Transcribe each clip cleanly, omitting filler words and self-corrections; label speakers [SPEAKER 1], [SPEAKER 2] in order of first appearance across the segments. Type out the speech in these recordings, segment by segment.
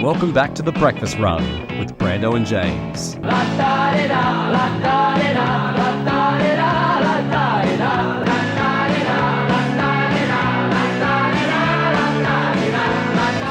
[SPEAKER 1] Welcome back to The Breakfast Run with Brando and James.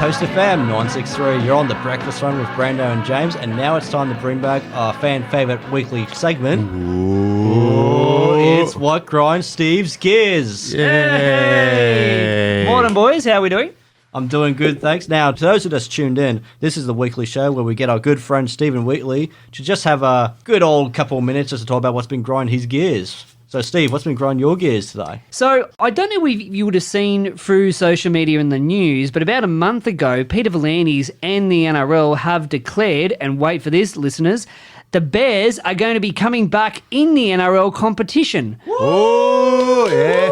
[SPEAKER 2] Coast FM 963, you're on The Breakfast Run with Brando and James, and now it's time to bring back our fan favourite weekly segment. Ooh, it's What Grinds Steve's Gears.
[SPEAKER 3] Yay!
[SPEAKER 4] Morning, boys. How are we doing?
[SPEAKER 2] I'm doing good, thanks. Now, to those who just tuned in, this is the weekly show where we get our good friend Stephen Wheatley to just have a good old couple of minutes just to talk about what's been grinding his gears. So, Steve, what's been grinding your gears today?
[SPEAKER 4] So, I don't know if you would have seen through social media and the news, but about a month ago, Peter V'landys and the NRL have declared, and wait for this, listeners, the Bears are going to be coming back in the NRL competition.
[SPEAKER 3] Oh, yeah.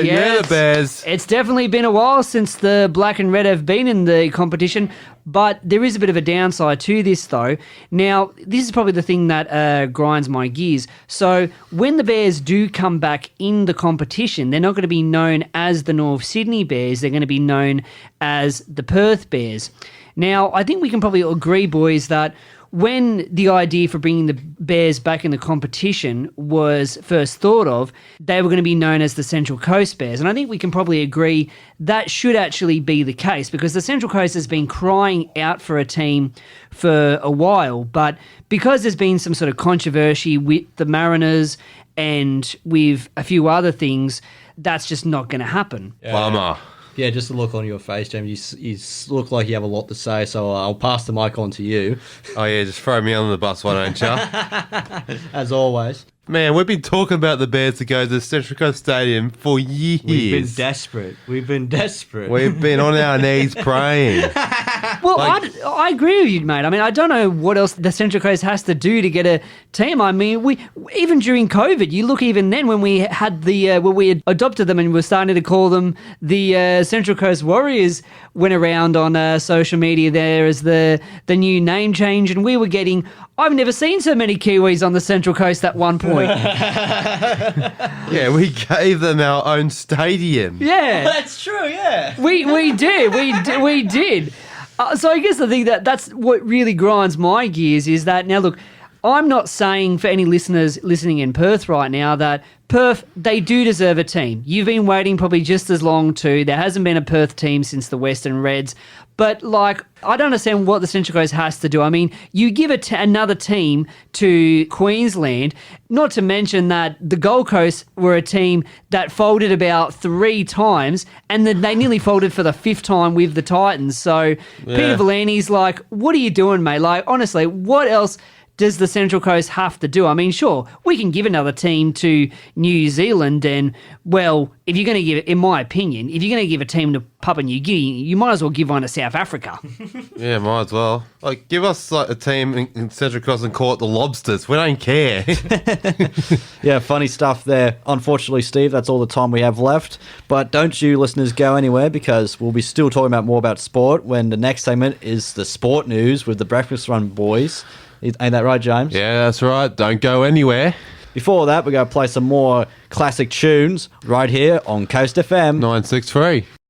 [SPEAKER 3] Yeah, the Bears.
[SPEAKER 4] It's definitely been a while since the Black and Red have been in the competition, but there is a bit of a downside to this, though. Now, this is probably the thing that grinds my gears. So, when the Bears do come back in the competition, they're not going to be known as the North Sydney Bears. They're going to be known as the Perth Bears. Now, I think we can probably agree, boys, that when the idea for bringing the Bears back in the competition was first thought of, they were going to be known as the Central Coast Bears. And I think we can probably agree that should actually be the case, because the Central Coast has been crying out for a team for a while. But because there's been some sort of controversy with the Mariners and with a few other things, that's just not going to happen.
[SPEAKER 3] Bummer.
[SPEAKER 2] Yeah, just the look on your face, James. You look like you have a lot to say, so I'll pass the mic on to you.
[SPEAKER 3] Oh, yeah, just throw me under the bus, why don't you?
[SPEAKER 2] As always.
[SPEAKER 3] Man, we've been talking about the Bears to go to the Central Coast Stadium for years.
[SPEAKER 2] We've been desperate. We've
[SPEAKER 3] been on our knees praying.
[SPEAKER 4] Well, I agree with you, mate. I mean, I don't know what else the Central Coast has to do to get a team. I mean, we even during COVID, you look even then when we had when we had adopted them and were starting to call them the Central Coast Warriors, went around on social media there as the new name change, and we were getting, I've never seen so many Kiwis on the Central Coast at one point.
[SPEAKER 3] Yeah, we gave them our own stadium.
[SPEAKER 4] Yeah.
[SPEAKER 2] That's true, yeah.
[SPEAKER 4] We did. So I guess the thing that's what really grinds my gears is that, now look, I'm not saying for any listeners listening in Perth right now that Perth, they do deserve a team. You've been waiting probably just as long too. There hasn't been a Perth team since the Western Reds. But, like, I don't understand what the Central Coast has to do. I mean, you give another team to Queensland, not to mention that the Gold Coast were a team that folded about 3 times, and then they nearly folded for the 5th time with the Titans. So, yeah. Peter V'landys, like, what are you doing, mate? Like, honestly, what else does the Central Coast have to do? I mean, sure, we can give another team to New Zealand, and, well, if you're going to give it, in my opinion, if you're going to give a team to Papua New Guinea, you might as well give one to South Africa.
[SPEAKER 3] Yeah, might as well. Like, give us like a team in Central Coast and call it the Lobsters. We don't care.
[SPEAKER 2] Yeah, funny stuff there. Unfortunately, Steve, that's all the time we have left. But don't you listeners go anywhere, because we'll be still talking about more about sport when the next segment is the sport news with the Breakfast Run boys. Ain't that right, James?
[SPEAKER 3] Yeah, that's right. Don't go anywhere.
[SPEAKER 2] Before that, we're going to play some more classic tunes right here on Coast FM.
[SPEAKER 3] 963.